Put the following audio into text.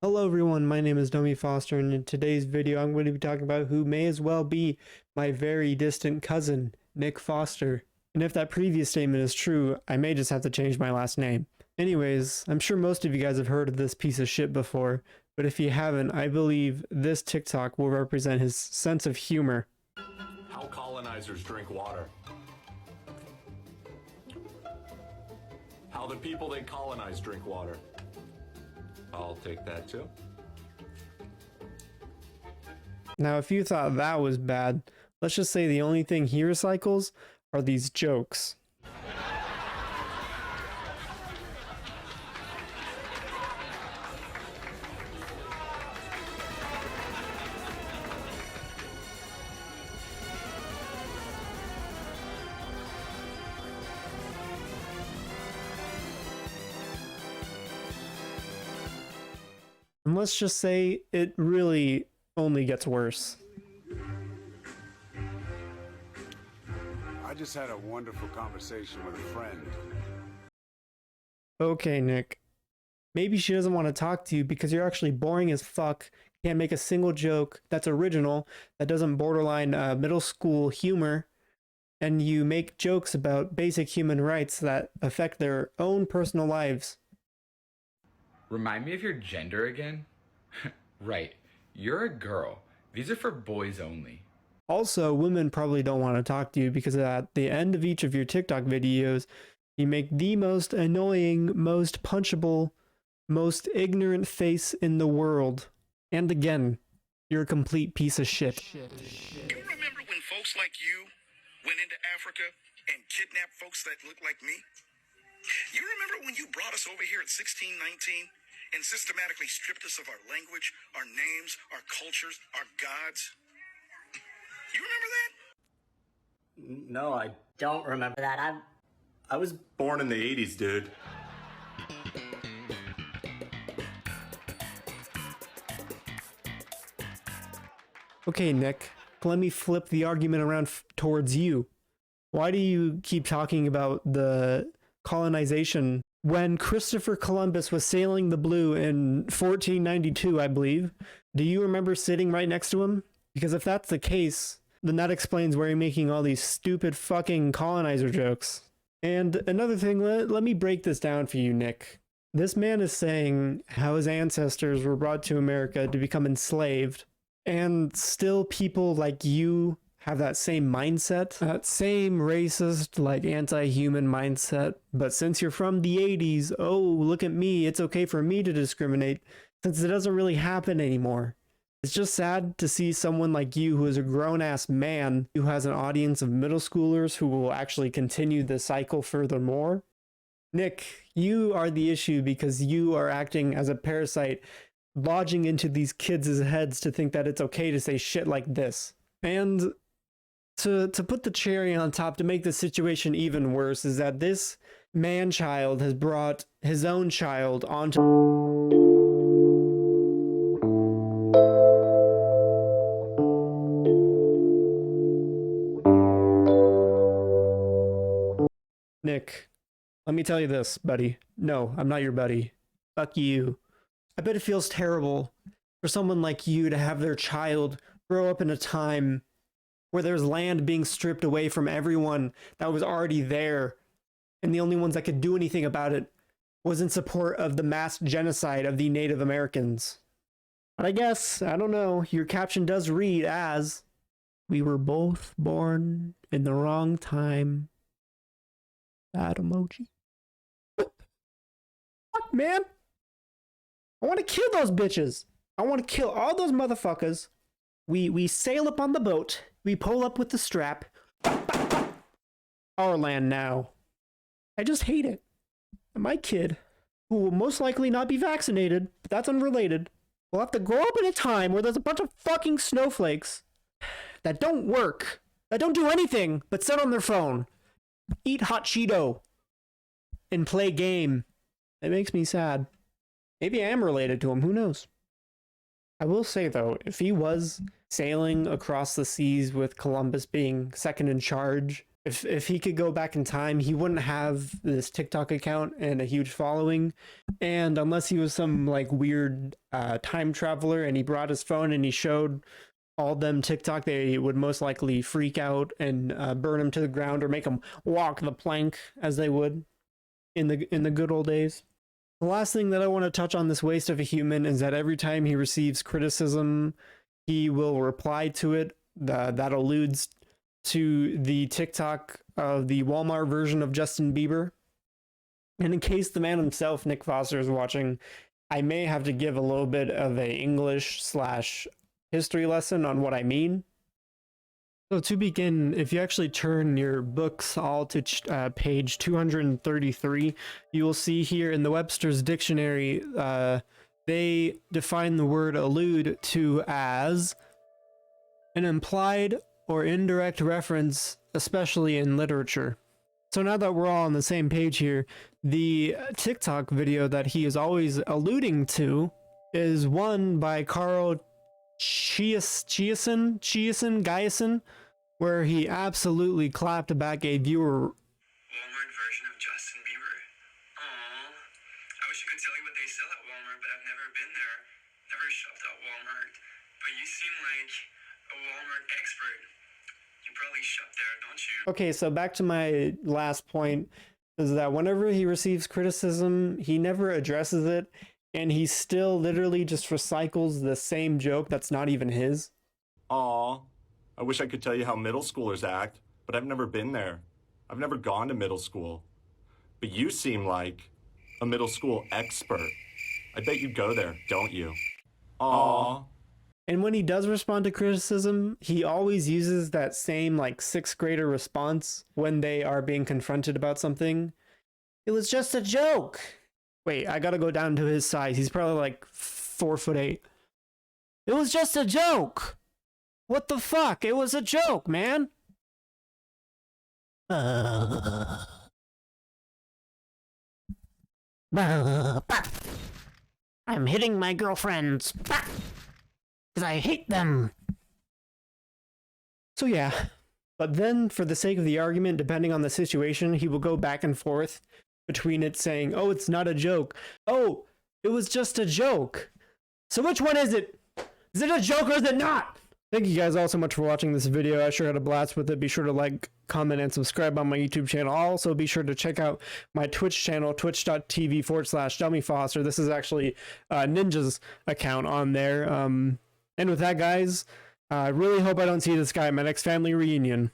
Hello everyone, my name is DummyFoster, and in today's video I'm going to be talking about who may as well be my very distant cousin, Nick Foster. And if that previous statement is true, I may just have to change my last name. Anyways, I'm sure most of you guys have heard of this piece of shit before, but if you haven't, I believe this TikTok will represent his sense of humor. How colonizers drink water. How the people they colonize drink water. I'll take that too. Now, if you thought that was bad, let's just say the only thing he recycles are these jokes. And let's just say it really only gets worse. I just had a wonderful conversation with a friend. Okay, Nick. Maybe she doesn't want to talk to you because you're actually boring as fuck, can't make a single joke that's original, that doesn't borderline middle school humor, and you make jokes about basic human rights that affect their own personal lives. Remind me of your gender again? Right, you're a girl. These are for boys only. Also, women probably don't want to talk to you because at the end of each of your TikTok videos, you make the most annoying, most punchable, most ignorant face in the world. And again, you're a complete piece of shit. You remember when folks like you went into Africa and kidnapped folks that looked like me? You remember when you brought us over here at 1619 and systematically stripped us of our language, our names, our cultures, our gods? You remember that? No, I don't remember that. I was born in the 80s, dude. Okay, Nick, let me flip the argument around towards you. Why do you keep talking about the colonization when Christopher Columbus was sailing the blue in 1492, I believe? Do you remember sitting right next to him? Because if that's the case, then that explains where you're making all these stupid fucking colonizer jokes. And another thing, let me break this down for you, Nick. This man is saying how his ancestors were brought to America to become enslaved, and still people like you have that same mindset, that same racist, like anti-human mindset. But since you're from the 80s, oh, look at me, it's okay for me to discriminate, since it doesn't really happen anymore. It's just sad to see someone like you, who is a grown-ass man, who has an audience of middle schoolers who will actually continue the cycle furthermore. Nick, you are the issue because you are acting as a parasite, lodging into these kids' heads to think that it's okay to say shit like this. And to put the cherry on top, to make the situation even worse, is that this man-child has brought his own child onto... Nick, let me tell you this, buddy. No, I'm not your buddy. Fuck you. I bet it feels terrible for someone like you to have their child grow up in a time where there's land being stripped away from everyone that was already there, and the only ones that could do anything about it was in support of the mass genocide of the Native Americans. But I guess, I don't know, your caption does read as, "We were both born in the wrong time." That emoji. Fuck, man. I want to kill those bitches. I want to kill all those motherfuckers. We sail up on the boat. We pull up with the strap. Our land now. I just hate it. And my kid, who will most likely not be vaccinated, but that's unrelated, will have to grow up in a time where there's a bunch of fucking snowflakes that don't work, that don't do anything but sit on their phone, eat hot Cheeto, and play game. It makes me sad. Maybe I am related to him, who knows? I will say though, if he was sailing across the seas with Columbus being second in charge, If he could go back in time, he wouldn't have this TikTok account and a huge following. And unless he was some like weird time traveler and he brought his phone and he showed all them TikTok, they would most likely freak out and burn him to the ground or make him walk the plank as they would in the good old days. The last thing that I want to touch on this waste of a human is that every time he receives criticism, he will reply to it that alludes to the TikTok of the Walmart version of Justin Bieber. And in case the man himself, Nick Foster, is watching, I may have to give a little bit of a English/history lesson on what I mean. So to begin, if you actually turn your books all to page 233, you will see here in the Webster's Dictionary, they define the word allude to as an implied or indirect reference, especially in literature. So now that we're all on the same page here, the TikTok video that he is always alluding to is one by Carl Chiasson, where he absolutely clapped back a viewer. Walmart version of Justin Bieber. Aww. I wish I could tell you what they sell at Walmart, but I've never been there. Never shopped at Walmart. But you seem like a Walmart expert. You probably shop there, don't you? Okay, so back to my last point, is that whenever he receives criticism, he never addresses it, and he still literally just recycles the same joke that's not even his. Aw, I wish I could tell you how middle schoolers act, but I've never been there. I've never gone to middle school. But you seem like a middle school expert. I bet you go there, don't you? Aw. And when he does respond to criticism, he always uses that same like 6th grader response when they are being confronted about something. It was just a joke. Wait, I gotta go down to his size. He's probably like 4'8". It was just a joke. What the fuck? It was a joke, man. I'm hitting my girlfriends. I hate them. So yeah, but then for the sake of the argument, depending on the situation, he will go back and forth between it saying, oh, it's not a joke. Oh, it was just a joke. So which one is it? Is it a joke or is it not? Thank you guys all so much for watching this video. I sure had a blast with it. Be sure to like, comment, and subscribe on my YouTube channel. Also, be sure to check out my Twitch channel, twitch.tv/DummyFoster. This is actually Ninja's account on there. And with that, guys, I really hope I don't see this guy at my next family reunion.